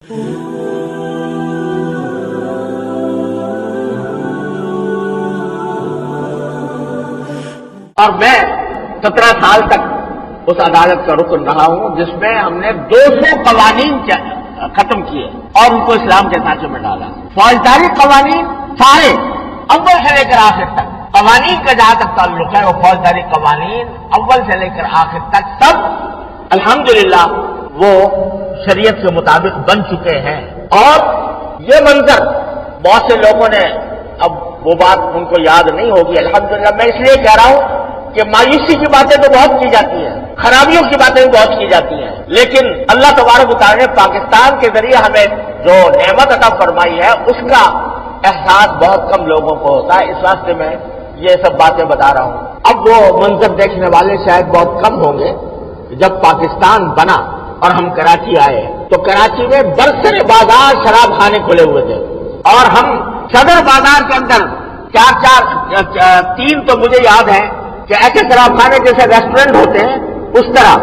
اور میں 17 سال تک اس عدالت کا رکن رہا ہوں جس میں ہم نے 200 قوانین ختم کیے اور ان کو اسلام کے سانچے میں ڈالا. فوجداری قوانین سارے اول سے لے کر آخر تک، قوانین کا جہاں تک تعلق ہے وہ فوجداری قوانین اول سے لے کر آخر تک سب الحمدللہ وہ شریعت کے مطابق بن چکے ہیں. اور یہ منظر بہت سے لوگوں نے، اب وہ بات ان کو یاد نہیں ہوگی الحمدللہ، میں اس لیے کہہ رہا ہوں کہ مایوسی کی باتیں تو بہت کی جاتی ہیں، خرابیوں کی باتیں بھی بہت کی جاتی ہیں، لیکن اللہ تبارک و تعالی نے پاکستان کے ذریعے ہمیں جو نعمت عطا فرمائی ہے اس کا احساس بہت کم لوگوں کو ہوتا ہے. اس واسطے میں یہ سب باتیں بتا رہا ہوں. اب وہ منظر دیکھنے والے شاید بہت کم ہوں گے. جب پاکستان بنا اور ہم کراچی آئے تو کراچی میں برسر بازار شراب خانے کھلے ہوئے تھے اور ہم صدر بازار کے اندر تین تو مجھے یاد ہے کہ ایسے شراب خانے جیسے ریسٹورینٹ ہوتے ہیں اس طرح،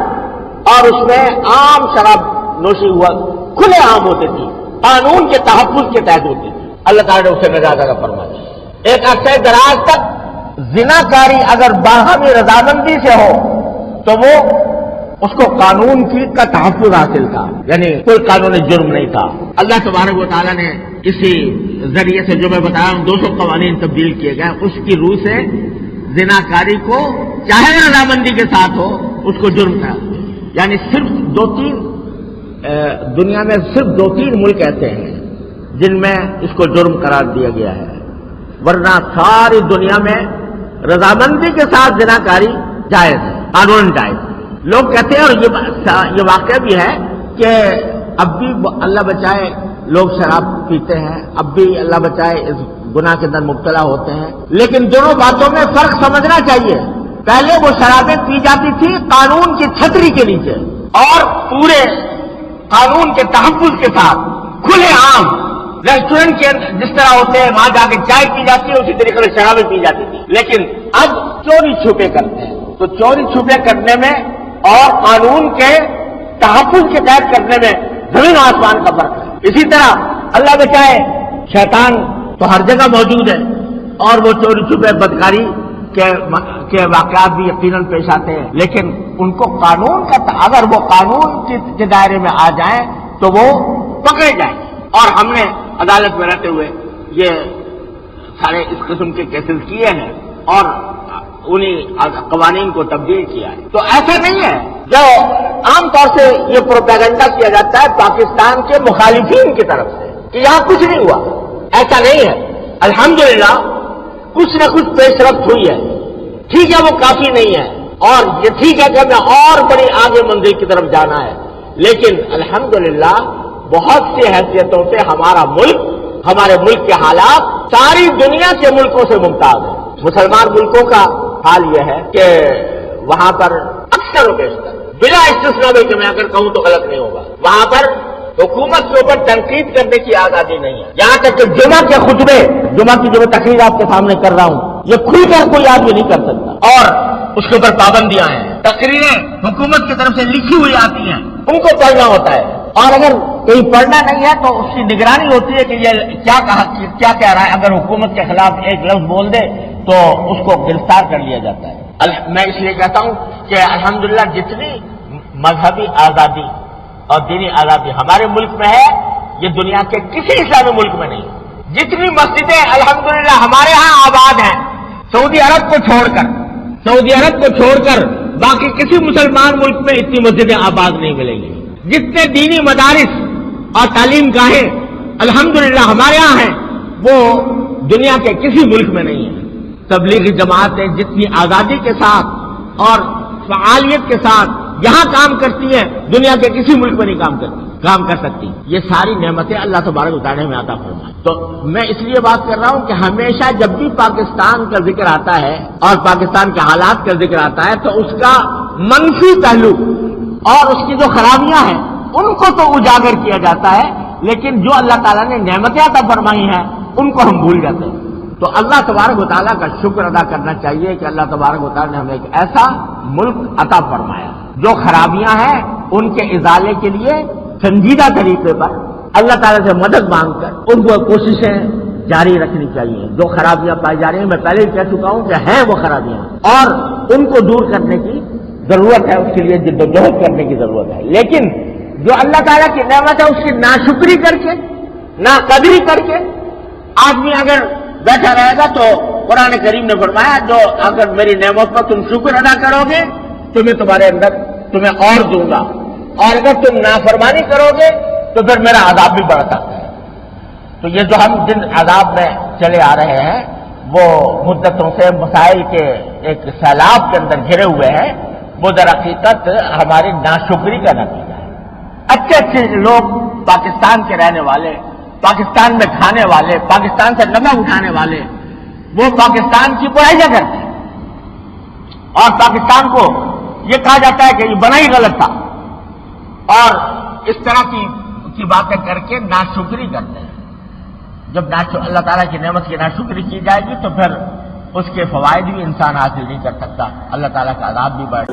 اور اس میں عام شراب نوشی ہوا کھلے عام ہوتے تھی، قانون کے تحفظ کے تحت ہوتی تھی. اللہ تعالیٰ نے اسے نجات عطا فرمایا. ایک عرصہ دراز تک زنا کاری اگر باہمی رضامندی سے ہو تو وہ اس کو قانون کا تحفظ حاصل تھا، یعنی کوئی قانونی جرم نہیں تھا. اللہ تبارک و تعالیٰ نے اسی ذریعے سے جو میں بتایا ہوں 200 قوانین تبدیل کیے گئے، اس کی روح سے زنا کاری کو چاہے رضامندی کے ساتھ ہو اس کو جرم تھا. یعنی صرف دنیا میں صرف 2-3 ملک ایسے ہیں جن میں اس کو جرم قرار دیا گیا ہے، ورنہ ساری دنیا میں رضامندی کے ساتھ زنا کاری جائز ہے، قانون جائز ہے. لوگ کہتے ہیں، اور یہ واقعہ بھی ہے کہ اب بھی اللہ بچائے لوگ شراب پیتے ہیں، اب بھی اللہ بچائے اس گناہ کے اندر مبتلا ہوتے ہیں، لیکن دونوں باتوں میں فرق سمجھنا چاہیے. پہلے وہ شرابیں پی جاتی تھی قانون کی چھتری کے نیچے اور پورے قانون کے تحفظ کے ساتھ کھلے عام ریسٹورینٹ کے جس طرح ہوتے ہیں وہاں جا کے چائے پی جاتی ہے، اسی طریقے سے شرابیں پی جاتی تھی. لیکن اب چوری چھپے کرتے ہیں، تو چوری چھپے کرنے میں اور قانون کے تحفظ کے تحت کرنے میں زمین آسمان کا فرق ہے. اسی طرح اللہ بچائے شیطان تو ہر جگہ موجود ہے اور وہ چوری چھپے بدکاری کے واقعات بھی یقیناً پیش آتے ہیں، لیکن ان کو قانون کا اگر وہ قانون کے دائرے میں آ جائیں تو وہ پکڑے جائیں. اور ہم نے عدالت میں رہتے ہوئے یہ سارے اس قسم کے کیسز کیے ہیں اور انہیں قوانین کو تبدیل کیا ہے. تو ایسا نہیں ہے جو عام طور سے یہ پروپیگنڈا کیا جاتا ہے پاکستان کے مخالفین کی طرف سے کہ یہاں کچھ نہیں ہوا، ایسا نہیں ہے. الحمدللہ کچھ نہ کچھ پیش رفت ہوئی ہے. ٹھیک ہے وہ کافی نہیں ہے اور یہ ٹھیک ہے کہ ہمیں اور بڑی آگے منزل کی طرف جانا ہے، لیکن الحمدللہ بہت سی حیثیتوں سے ہمارے ملک کے حالات ساری دنیا کے ملکوں سے ممتاز ہیں. مسلمان ملکوں کا حال یہ ہے کہ وہاں پر اکثر و بیشتر بلا استثناء کہ میں اگر کہوں تو غلط نہیں ہوگا، وہاں پر حکومت کے اوپر تنقید کرنے کی آزادی نہیں ہے. یہاں تک کہ جمعہ کی جو میں تقریر آپ کے سامنے کر رہا ہوں یہ کھل کر کوئی آدمی نہیں کر سکتا اور اس کے اوپر پابندیاں ہیں. تقریریں حکومت کی طرف سے لکھی ہوئی آتی ہیں، ان کو پڑھنا ہوتا ہے، اور اگر کہیں پڑھنا نہیں ہے تو اس کی نگرانی ہوتی ہے کہ یہ کیا کہہ رہا ہے. اگر حکومت کے خلاف ایک لفظ بول دے تو اس کو گرفتار کر لیا جاتا ہے. میں اس لیے کہتا ہوں کہ الحمدللہ جتنی مذہبی آزادی اور دینی آزادی ہمارے ملک میں ہے یہ دنیا کے کسی اسلامی ملک میں نہیں. جتنی مسجدیں الحمدللہ ہمارے ہاں آباد ہیں سعودی عرب کو چھوڑ کر باقی کسی مسلمان ملک میں اتنی مسجدیں آباد نہیں ملیں گی. جتنے دینی مدارس اور تعلیم گاہیں الحمدللہ ہمارے ہاں ہیں وہ دنیا کے کسی ملک میں نہیں ہیں. تبلیغی جماعتیں جتنی آزادی کے ساتھ اور فعالیت کے ساتھ یہاں کام کرتی ہیں دنیا کے کسی ملک میں نہیں کام کر سکتی. یہ ساری نعمتیں اللہ تبارک و تعالی میں عطا فرمائے. تو میں اس لیے بات کر رہا ہوں کہ ہمیشہ جب بھی پاکستان کا ذکر آتا ہے اور پاکستان کے حالات کا ذکر آتا ہے تو اس کا منفی پہلو اور اس کی جو خرابیاں ہیں ان کو تو اجاگر کیا جاتا ہے، لیکن جو اللہ تعالیٰ نے نعمتیں عطا فرمائی ہیں ان کو ہم بھول جاتے ہیں. تو اللہ تبارک و تعالیٰ کا شکر ادا کرنا چاہیے کہ اللہ تبارک و تعالیٰ نے ہمیں ایک ایسا ملک عطا فرمایا جو خرابیاں ہیں ان کے ازالے کے لیے سنجیدہ طریقے پر اللہ تعالیٰ سے مدد مانگ کر ان کو کوششیں جاری رکھنی چاہیے. جو خرابیاں پائی جا رہی ہیں، میں پہلے ہی کہہ چکا ہوں کہ ہیں وہ خرابیاں، اور ان کو دور کرنے کی ضرورت ہے. اس کے لیے جدوجہد کرنے کی ضرورت ہے. لیکن جو اللہ تعالیٰ کی نعمت ہے اس کی ناشکری کر کے، ناقدری کر کے آدمی اگر بیٹھا رہے گا تو قرآن کریم نے فرمایا جو اگر میری نعمت پر تم شکر ادا کرو گے تو میں تمہارے اندر تمہیں اور دوں گا، اور اگر تم نافرمانی کرو گے تو پھر میرا عذاب بھی بڑھتا ہے. تو یہ جو ہم جن عذاب میں چلے آ رہے ہیں وہ مدتوں سے مسائل کے ایک سیلاب کے اندر گھرے ہوئے ہیں، وہ در حقیقت ہماری ناشکری کا نتیجہ ہے. اچھے اچھے لوگ پاکستان کے رہنے والے، پاکستان میں کھانے والے، پاکستان سے نفع اٹھانے والے، وہ پاکستان کی برائیاں کرتے ہیں اور پاکستان کو یہ کہا جاتا ہے کہ یہ بنا ہی غلط تھا، اور اس طرح کی باتیں کر کے ناشکری کرتے ہیں. جب اللہ تعالیٰ کی نعمت کی ناشکری کی جائے گی تو پھر اس کے فوائد بھی انسان حاصل نہیں کر سکتا، اللہ تعالیٰ کا عذاب بھی بڑھ